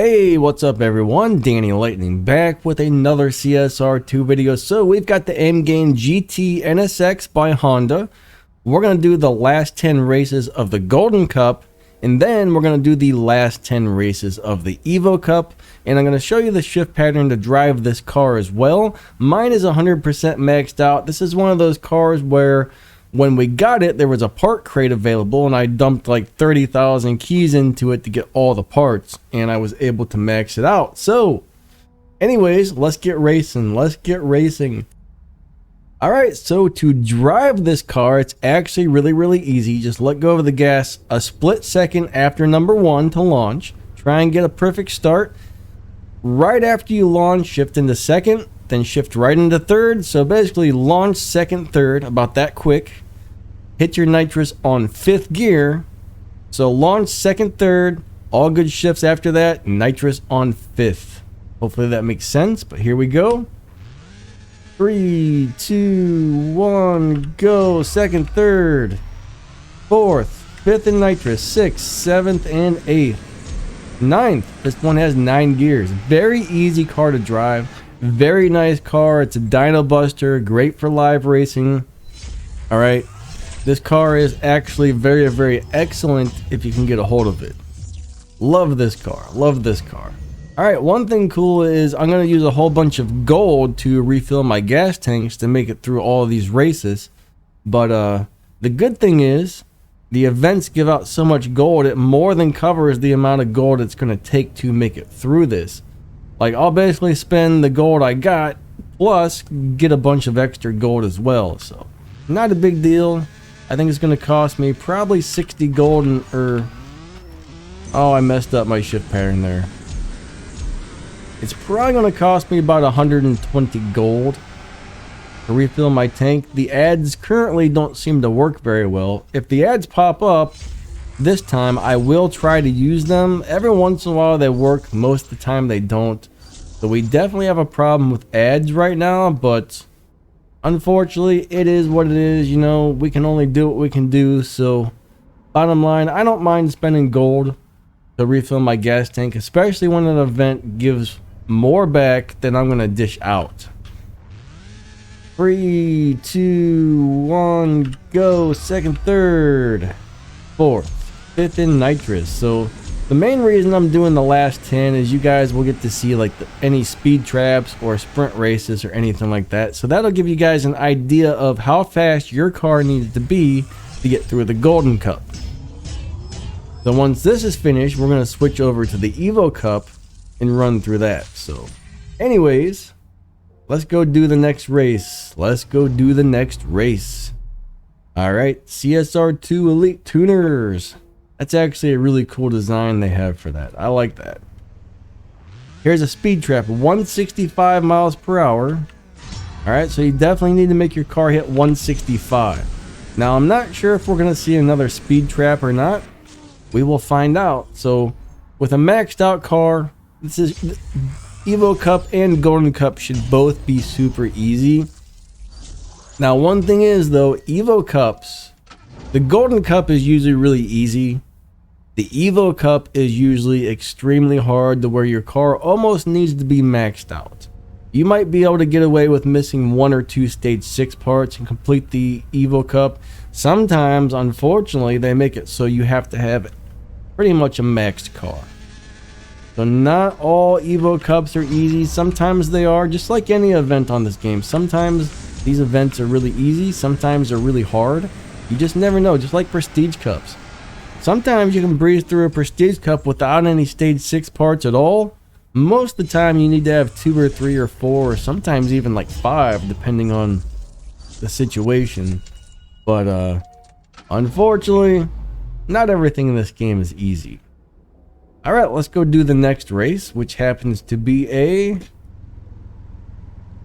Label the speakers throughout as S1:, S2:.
S1: Hey, what's up everyone? Danny Lightning back with another CSR2 video. So we've got the Aimgain NSX by Honda. We're going to do the last 10 races of the Golden Cup, and then we're going to do the last 10 races of the Evo Cup, and I'm going to show you the shift pattern to drive this car as well. Mine is 100% maxed out. This is one of those cars where when we got it, there was a part crate available, and I dumped like 30,000 keys into it to get all the parts, and I was able to max it out. So anyways, let's get racing. All right, so to drive this car, it's actually really easy. Just let go of the gas a split second after number 1 to launch. Try and get a perfect start. Right after you launch, shift into second, then shift right into third. So basically launch second, third, about that quick. Hit your nitrous on 5th gear. So launch second, third, all good shifts after that, nitrous on 5th. Hopefully that makes sense, but here we go. 3, 2, 1, go. Second, third, 4th, 5th in nitrous, 6th, 7th, and 8th. 9th. This one has 9 gears. Very easy car to drive. Very nice car. It's a dyno buster. Great for live racing. All right. This car is actually very excellent if you can get a hold of it. Love this car. Love this car. All right, one thing cool is I'm going to use a whole bunch of gold to refill my gas tanks to make it through all of these races. But the good thing is the events give out so much gold, it more than covers the amount of gold it's going to take to make it through this. Like, I'll basically spend the gold I got plus get a bunch of extra gold as well. So not a big deal. I think it's going to cost me probably 60 gold oh, I messed up my shift pattern there. It's probably going to cost me about 120 gold to refill my tank. The ads currently don't seem to work very well. If the ads pop up this time, I will try to use them. Every once in a while they work, most of the time they don't. So we definitely have a problem with ads right now, but unfortunately it is what it is. You know, we can only do what we can do. So bottom line, I don't mind spending gold to refill my gas tank, especially when an event gives more back than I'm going to dish out. 3, 2, 1, go. Second, third, 4th, 5th in nitrous. So the main reason I'm doing the last 10 is you guys will get to see like any speed traps or sprint races or anything like that. So that'll give you guys an idea of how fast your car needs to be to get through the Golden Cup. So once this is finished, we're going to switch over to the Evo Cup and run through that. So anyways, let's go do the next race. All right, CSR2 Elite Tuners. That's actually a really cool design they have for that. I like that. Here's a speed trap, 165 miles per hour. All right, so you definitely need to make your car hit 165. Now, I'm not sure if we're going to see another speed trap or not. We will find out. So with a maxed out car, this is Evo Cup and Golden Cup should both be super easy. Now, one thing is though, Evo Cups, the Golden Cup is usually really easy. The Evo Cup is usually extremely hard to where your car almost needs to be maxed out. You might be able to get away with missing 1 or 2 stage 6 parts and complete the Evo Cup. Sometimes, unfortunately, they make it so you have to have pretty much a maxed car. So not all Evo Cups are easy. Sometimes they are, just like any event on this game. Sometimes these events are really easy. Sometimes they're really hard. You just never know, just like Prestige Cups. Sometimes you can breeze through a Prestige Cup without any stage 6 parts at all. Most of the time you need to have 2 or 3 or 4 or sometimes even like 5 depending on the situation. But unfortunately, not everything in this game is easy. Alright, let's go do the next race, which happens to be a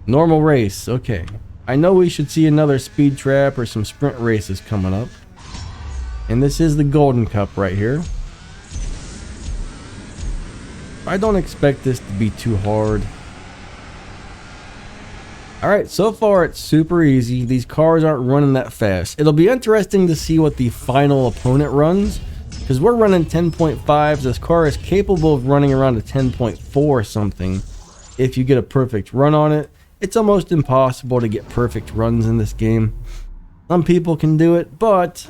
S1: normal race. Okay, I know we should see another speed trap or some sprint races coming up. And this is the Golden Cup right here. I don't expect this to be too hard. Alright, so far it's super easy. These cars aren't running that fast. It'll be interesting to see what the final opponent runs. because we're running 10.5. This car is capable of running around a 10.4 something if you get a perfect run on it. It's almost impossible to get perfect runs in this game. Some people can do it, but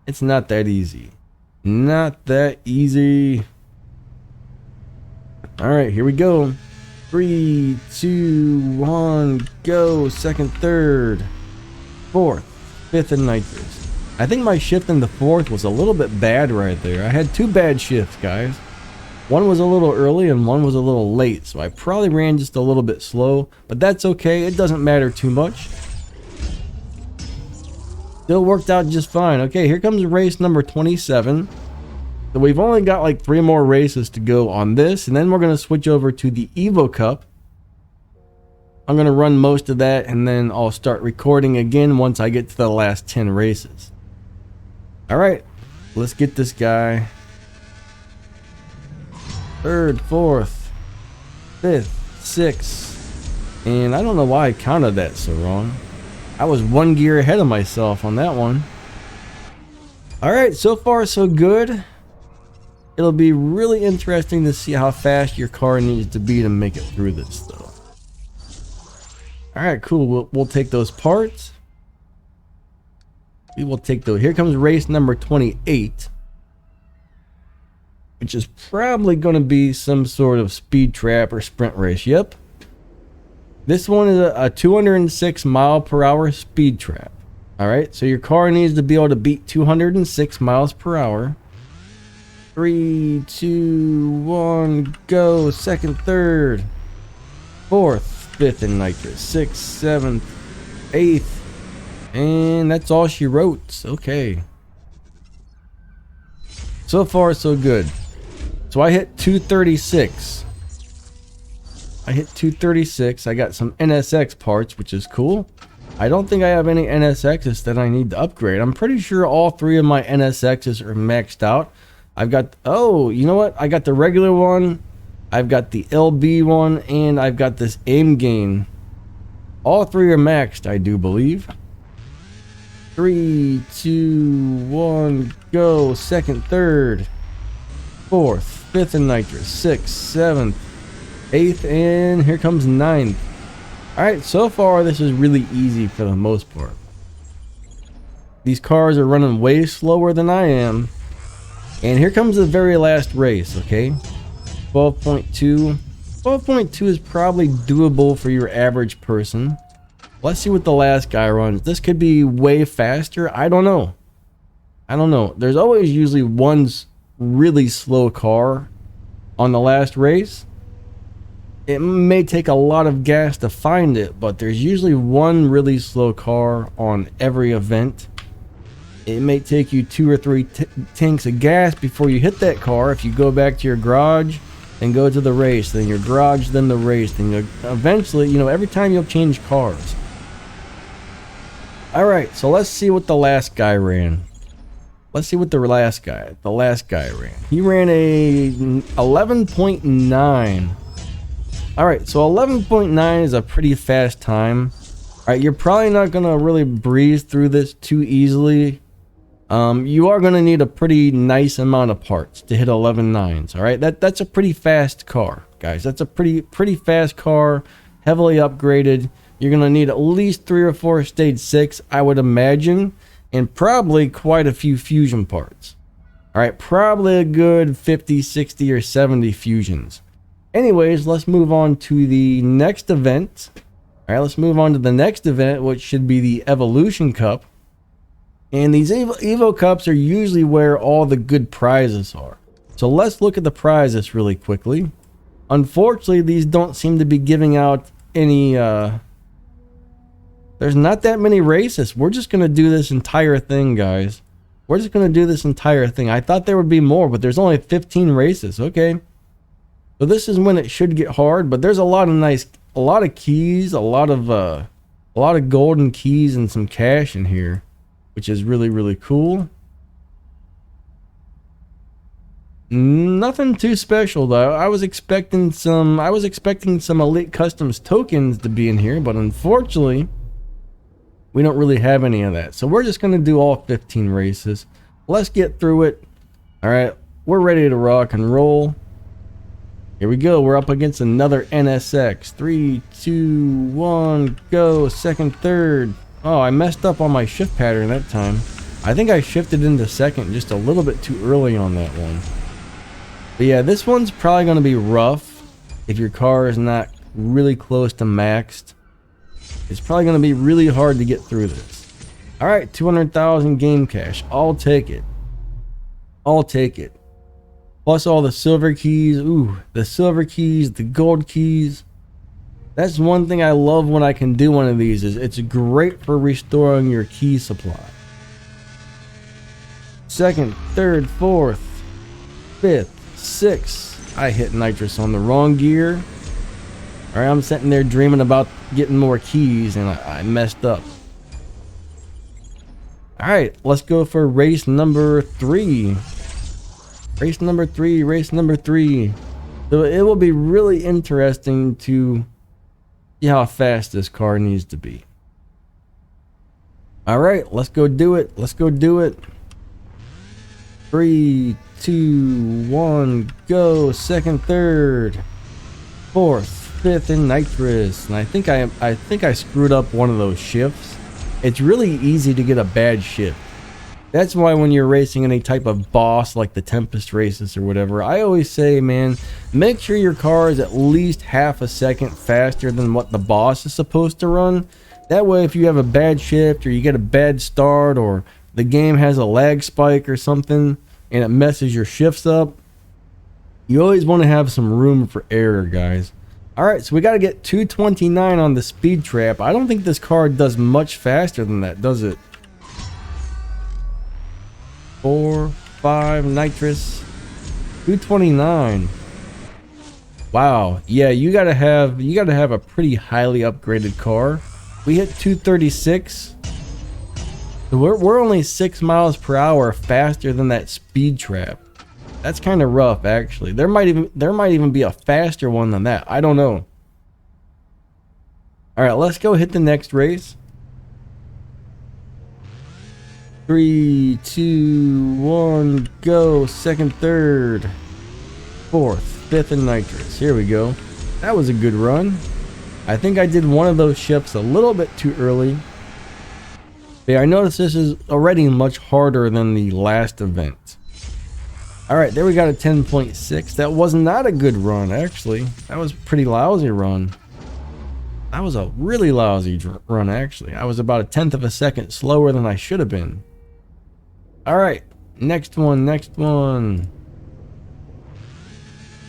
S1: it's not that easy. Not that easy. Alright, here we go. 3, 2, 1, go. Second, third, fourth, fifth, and nitrous. I think my shift in the fourth was a little bit bad right there. I had 2 bad shifts, guys. One was a little early and one was a little late, so I probably ran just a little bit slow, but that's okay. It doesn't matter too much. Still worked out just fine. Okay, here comes race number 27. So we've only got like 3 more races to go on this, and then we're going to switch over to the EVO Cup. I'm going to run most of that, and then I'll start recording again once I get to the last 10 races. Alright, let's get this guy. Third, fourth, fifth, sixth. And I don't know why I counted that so wrong. I was 1 gear ahead of myself on that one. Alright, so far so good. It'll be really interesting to see how fast your car needs to be to make it through this though. Alright, cool. We'll take those parts. We will take those. Here comes race number 28. Which is probably going to be some sort of speed trap or sprint race. Yep. This one is a 206 mile per hour speed trap. Alright, so your car needs to be able to beat 206 miles per hour. 3, 2, 1, go. Second, third, fourth, fifth, and nitrous. 6th, 7th, 8th. And that's all she wrote. Okay. So far, so good. So I hit 236. I got some NSX parts, which is cool. I don't think I have any NSXs that I need to upgrade. I'm pretty sure all 3 of my NSXs are maxed out. I've got, oh, you know what? I got the regular one. I've got the LB one, and I've got this Aimgain. All 3 are maxed, I do believe. 3, 2, 1, go. Second, third, fourth, fifth, and nitrous. 6th, 7th, 8th, and here comes 9th. Alright, so far this is really easy for the most part. These cars are running way slower than I am. And here comes the very last race, okay? 12.2. 12.2 is probably doable for your average person. Let's see what the last guy runs. This could be way faster. I don't know. There's always usually one really slow car on the last race. It may take a lot of gas to find it, but there's usually one really slow car on every event. It may take you 2 or 3 tanks of gas before you hit that car. If you go back to your garage and go to the race, then your garage, then the race, then eventually, you know, every time you'll change cars. Alright, so let's see what the last guy ran. Let's see what the last guy ran. He ran a 11.9. Alright, so 11.9 is a pretty fast time. Alright, you're probably not going to really breeze through this too easily. You are going to need a pretty nice amount of parts to hit 11.9s. Alright, that's a pretty fast car, guys. That's a pretty fast car, heavily upgraded. You're going to need at least 3 or 4 stage 6, I would imagine, and probably quite a few fusion parts. Alright, probably a good 50, 60, or 70 fusions. Anyways, let's move on to the next event. Alright, let's move on to the next event, which should be the Evolution Cup. And these Evo Cups are usually where all the good prizes are. So let's look at the prizes really quickly. Unfortunately, these don't seem to be giving out any... There's not that many races. We're just going to do this entire thing, guys. We're just going to do this entire thing. I thought there would be more, but there's only 15 races. Okay. So this is when it should get hard, but there's a lot of keys, a lot of golden keys and some cash in here, which is really, really cool. Nothing too special though. I was expecting some Elite Customs tokens to be in here, but unfortunately, we don't really have any of that. So we're just going to do all 15 races. Let's get through it. All right, we're ready to rock and roll. Here we go. We're up against another NSX. 3, 2, 1, go. Second, third. Oh, I messed up on my shift pattern that time. I think I shifted into second just a little bit too early on that one. But yeah, this one's probably going to be rough if your car is not really close to maxed. It's probably going to be really hard to get through this. All right, 200,000 game cash. I'll take it. I'll take it. Plus all the silver keys. Ooh, the silver keys, the gold keys. That's one thing I love when I can do one of these, is it's great for restoring your key supply. Second, third, fourth, fifth, sixth. I hit nitrous on the wrong gear. All right, I'm sitting there dreaming about getting more keys and I messed up. All right, let's go for race number 3. Race number 3, race number 3. So it will be really interesting to see how fast this car needs to be. All right, let's go do it. Let's go do it. 3, 2, 1, go. Second, third, fourth, fifth, and nitrous. And I think I screwed up one of those shifts. It's really easy to get a bad shift. That's why when you're racing any type of boss like the Tempest races or whatever, I always say, man, make sure your car is at least half a second faster than what the boss is supposed to run. That way, if you have a bad shift or you get a bad start or the game has a lag spike or something and it messes your shifts up, you always want to have some room for error, guys. All right, so we got to get 229 on the speed trap. I don't think this car does much faster than that, does it? 4, 5, nitrous, 229. Wow, yeah, you gotta have a pretty highly upgraded car. We hit 236. So we're only 6 miles per hour faster than that speed trap. That's kind of rough, actually. There might even be a faster one than that. I don't know. All right, let's go hit the next race. 3, 2, 1, go. Second, third, fourth, fifth, and nitrous. Here we go. That was a good run. I think I did one of those shifts a little bit too early. But yeah, I noticed this is already much harder than the last event. All right, there we got a 10.6. That was not a good run, actually. That was a pretty lousy run. That was a really lousy run, actually. I was about 1/10 of a second slower than I should have been. All right, next one, next one.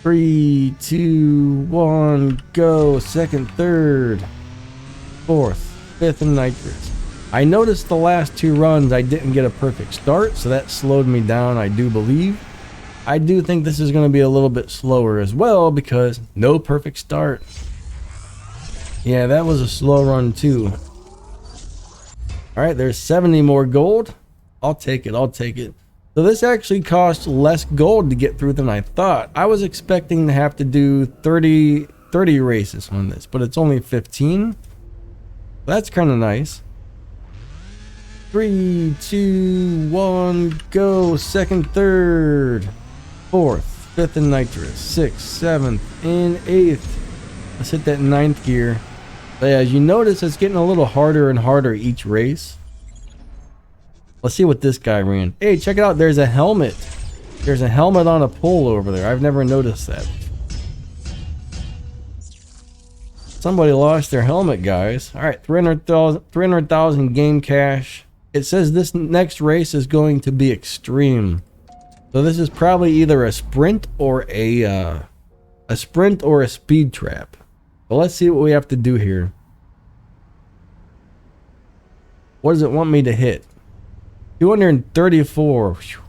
S1: 3, 2, 1, go. Second, third, fourth, fifth, and nitrous. I noticed the last 2 runs I didn't get a perfect start, so that slowed me down, I do believe. I do think this is going to be a little bit slower as well because no perfect start. Yeah, that was a slow run too. All right, there's 70 more gold. I'll take it. I'll take it. So this actually costs less gold to get through than I thought. I was expecting to have to do 30 races on this, but it's only 15. That's kind of nice. 3, 2, 1, go. Second, third, fourth, fifth, and nitrous. 6th, 7th, and 8th. Let's hit that 9th gear. But yeah, as you notice, it's getting a little harder and harder each race. Let's see what this guy ran. Hey, check it out. There's a helmet. There's a helmet on a pole over there. I've never noticed that. Somebody lost their helmet, guys. All right, 300,000 game cash. It says this next race is going to be extreme. So this is probably either a sprint or a speed trap. But let's see what we have to do here. What does it want me to hit? 234. Whew.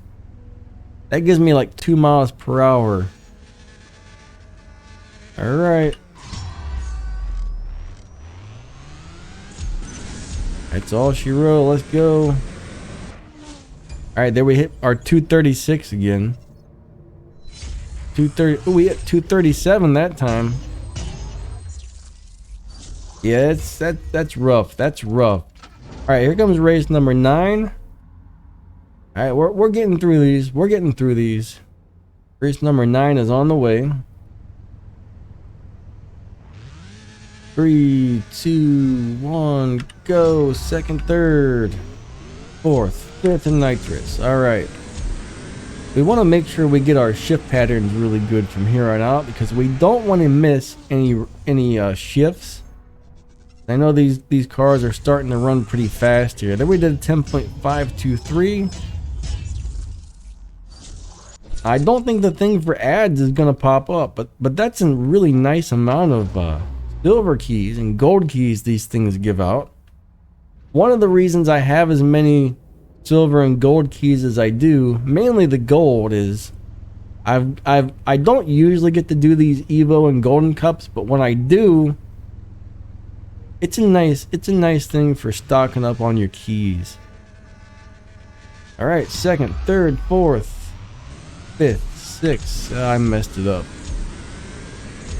S1: That gives me like 2 miles per hour. All right. That's all she wrote. Let's go. All right, there we hit our 236 again. 230. Oh, we hit 237 that time. Yeah, that's rough. That's rough. All right, here comes race number 9. All right, we're getting through these. We're getting through these. Race number 9 is on the way. 3, 2, 1, go. Second, third, fourth, fifth, and nitrous. All right. We want to make sure we get our shift patterns really good from here on out because we don't want to miss any shifts. I know these cars are starting to run pretty fast here. Then we did 10.523. I don't think the thing for ads is gonna pop up, but that's a really nice amount of silver keys and gold keys these things give out. One of the reasons I have as many silver and gold keys as I do, mainly the gold, is I don't usually get to do these Evo and Golden Cups, but when I do, it's a nice thing for stocking up on your keys. All right, second, third, fourth, fifth, sixth. I messed it up.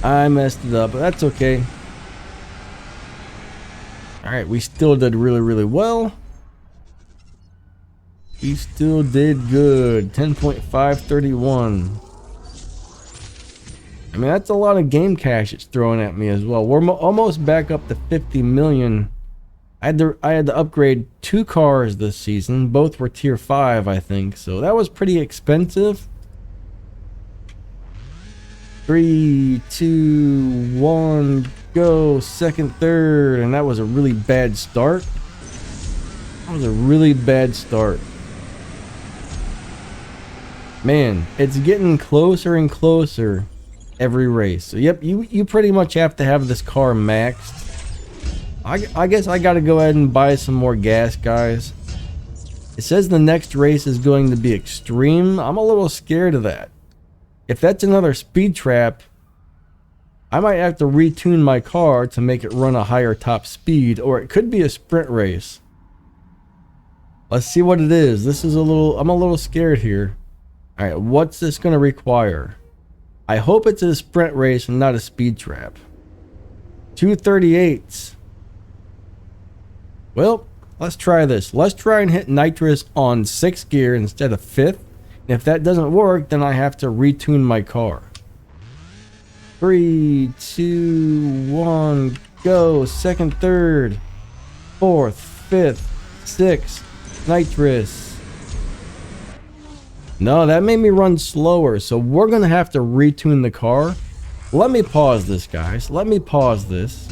S1: But that's okay. All right, we still did really well. We still did good. 10.531. I mean, that's a lot of game cash it's throwing at me as well. We're almost back up to 50 million. I had to upgrade 2 cars this season. Both were tier 5, I think. So that was pretty expensive. 3, 2, 1, go. Second, third. And that was a really bad start. Man, it's getting closer and closer every race. So yep, you pretty much have to have this car maxed. I guess I gotta go ahead and buy some more gas, guys. It says the next race is going to be extreme. I'm a little scared of that. If that's another speed trap, I might have to retune my car to make it run a higher top speed, or it could be a sprint race. Let's see what it is. I'm a little scared here. All right, what's this going to require? I hope it's a sprint race and not a speed trap. 238s. Well, let's try this. Let's try and hit nitrous on 6th gear instead of 5th. If that doesn't work, then I have to retune my car. 3, 2, 1, go. Second, third, fourth, fifth, sixth, nitrous. No, that made me run slower, so we're gonna have to retune the car. Let me pause this, guys. Let me pause this.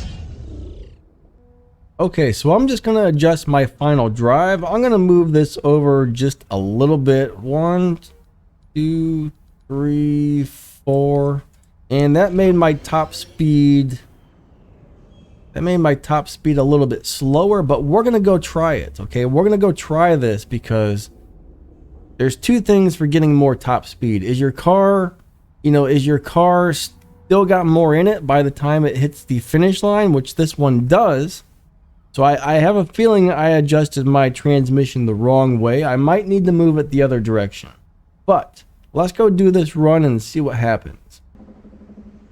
S1: Okay, so I'm just gonna adjust my final drive. I'm gonna move this over just a little bit. 1, 2, 3, 4. And that made my top speed a little bit slower, but we're gonna go try it. Okay, we're gonna go try this because there's 2 things for getting more top speed. Is your car still got more in it by the time it hits the finish line, which this one does. So I have a feeling I adjusted my transmission the wrong way. I might need to move it the other direction. But let's go do this run and see what happens.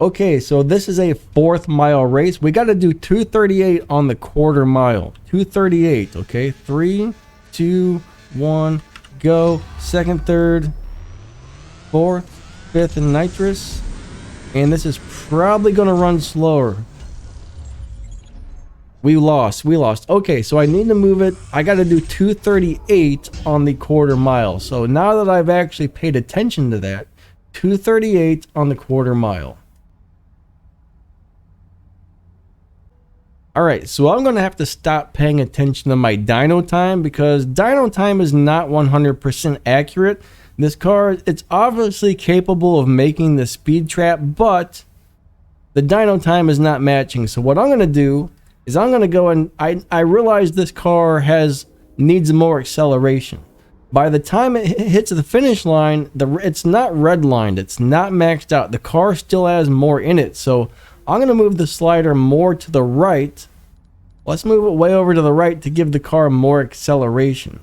S1: Okay, so this is a 4th mile race. We got to do 238 on the quarter mile. 238, okay? 3, 2, 1, go. Second, third, fourth, fifth, and nitrous. And this is probably going to run slower. We lost. Okay, so I need to move it. I got to do 238 on the quarter mile. So now that I've actually paid attention to that, 238 on the quarter mile. Alright, so I'm going to have to stop paying attention to my dyno time because dyno time is not 100% accurate. This car, it's obviously capable of making the speed trap, but the dyno time is not matching. So what I'm going to do is I'm going to go and I realize this car needs more acceleration. By the time it hits the finish line, it's not redlined. It's not maxed out. The car still has more in it. So I'm going to move the slider more to the right. Let's move it way over to the right to give the car more acceleration.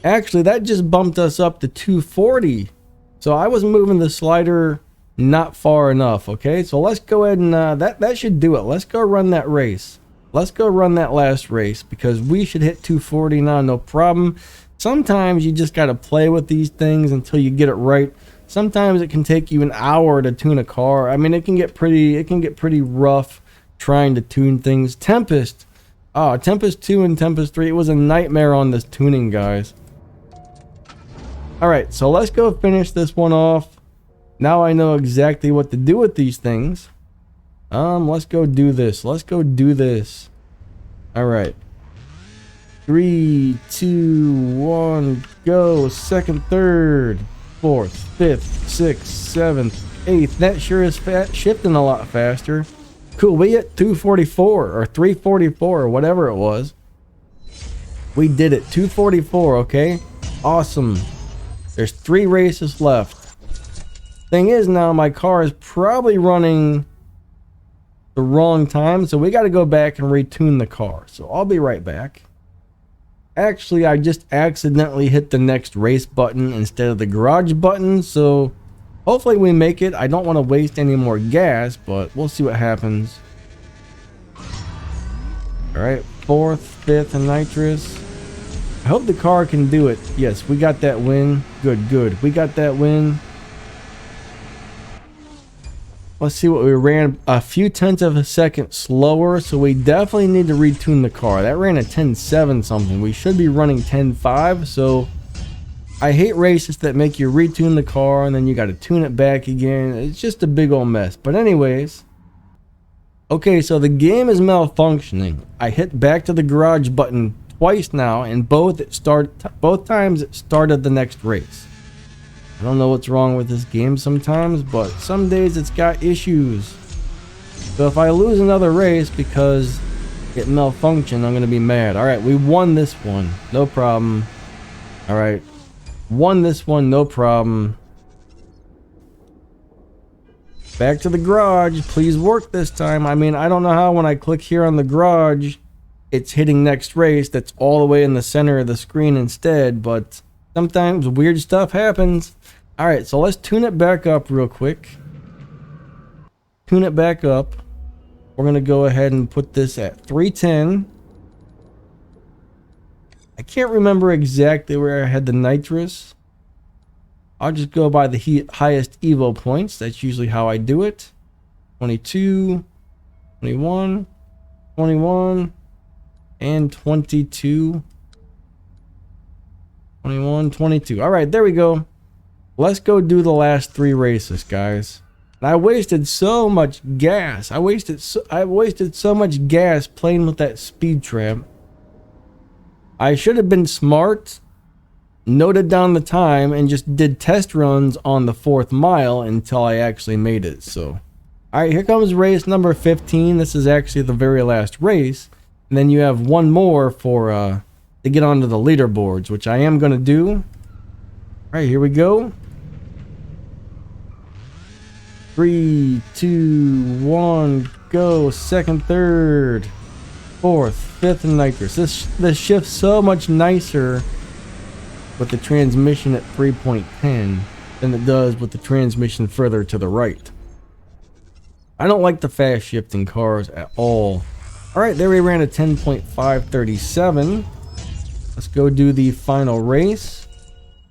S1: Actually, that just bumped us up to 240. So I was moving the slider not far enough, okay? So let's go ahead and that should do it. Let's go run that race. Let's go run that last race because we should hit 240 now, no problem. Sometimes you just got to play with these things until you get it right. Sometimes it can take you an hour to tune a car. I mean, it can get pretty rough trying to tune things. Tempest. Oh, Tempest 2 and Tempest 3. It was a nightmare on this tuning, guys. Alright, so let's go finish this one off. Now I know exactly what to do with these things. Let's go do this. Let's go do this. Alright. 3, 2, 1, go. Second, third, fourth, fifth, sixth, seventh, eighth. That sure is shifting a lot faster. Cool, we hit 244 or 344 or whatever it was. We did it. 244, okay? Awesome. There's 3 races left. Thing is, now my car is probably running the wrong time, so we got to go back and retune the car. So I'll be right back. Actually, I just accidentally hit the next race button instead of the garage button, so hopefully we make it. I don't want to waste any more gas, but we'll see what happens. Alright, 4th, 5th, and nitrous. I hope the car can do it. Yes, we got that win. Good, good. We got that win. Let's see what we ran. A few tenths of a second slower, so we definitely need to retune the car. That ran a 10.7 something. We should be running 10.5, so I hate races that make you retune the car and then you got to tune it back again. It's just a big old mess. But anyways, okay, so the game is malfunctioning. I hit back to the garage button twice now, and both times it started the next race. I don't know what's wrong with this game sometimes, but some days it's got issues. So if I lose another race because it malfunctioned, I'm going to be mad. Alright, we won this one. No problem. Alright. Won this one, no problem. Back to the garage. Please work this time. I mean, I don't know how when I click here on the garage, it's hitting next race. That's all the way in the center of the screen instead, but sometimes weird stuff happens. Alright, so let's tune it back up real quick. Tune it back up. We're going to go ahead and put this at 310. I can't remember exactly where I had the nitrous. I'll just go by the highest Evo points. That's usually how I do it. 22, 21, 21, and 22. 21, 22. Alright, there we go. Let's go do the last 3 races, guys. And I wasted so much gas. I wasted so much gas playing with that speed trap. I should have been smart, noted down the time, and just did test runs on the 4th mile until I actually made it. So, alright, here comes race number 15. This is actually the very last race. And then you have one more for to get onto the leaderboards, which I am going to do. Alright, here we go. 3, 2, 1, go. Second, third, fourth, fifth, and nitrous. This shifts so much nicer with the transmission at 3.10 than it does with the transmission further to the right. I don't like the fast shifting cars at all. Alright, there we ran a 10.537. Let's go do the final race.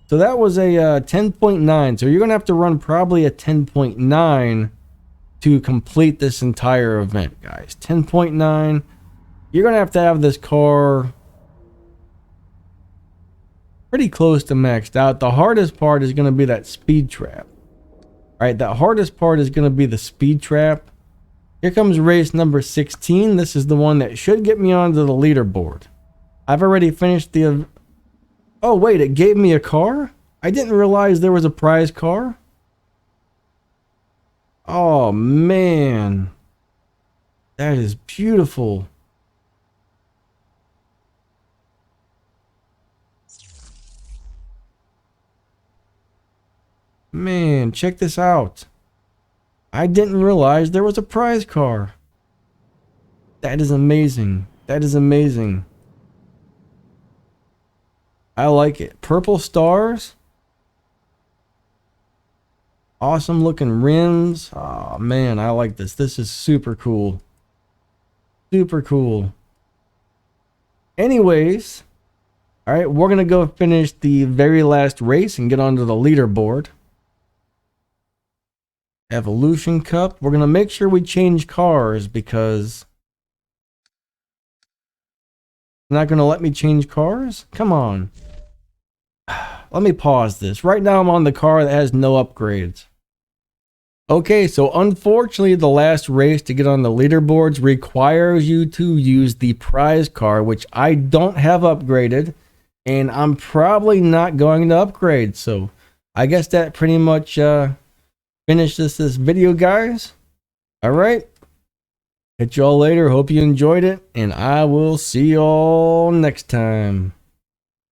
S1: So that was a 10.9. So you're going to have to run probably a 10.9 to complete this entire event, guys. 10.9. You're going to have this car pretty close to maxed out. The hardest part is going to be that speed trap. Alright, the hardest part is going to be the speed trap. Here comes race number 16. This is the one that should get me onto the leaderboard. I've already finished the... Oh, wait, it gave me a car? I didn't realize there was a prize car. Oh, man. That is beautiful. Man, check this out. I didn't realize there was a prize car. That is amazing. That is amazing. I like it. Purple stars. Awesome looking rims. Oh man, I like this. This is super cool. Super cool. Anyways, All right, we're going to go finish the very last race and get onto the leaderboard. Evolution Cup. We're going to make sure we change cars because it's not going to let me change cars? Come on. Let me pause this. Right now I'm on the car that has no upgrades. Okay, so unfortunately the last race to get on the leaderboards requires you to use the prize car, which I don't have upgraded, and I'm probably not going to upgrade. So I guess that pretty much finishes this video, guys. All right. Catch y'all later. Hope you enjoyed it, and I will see y'all next time.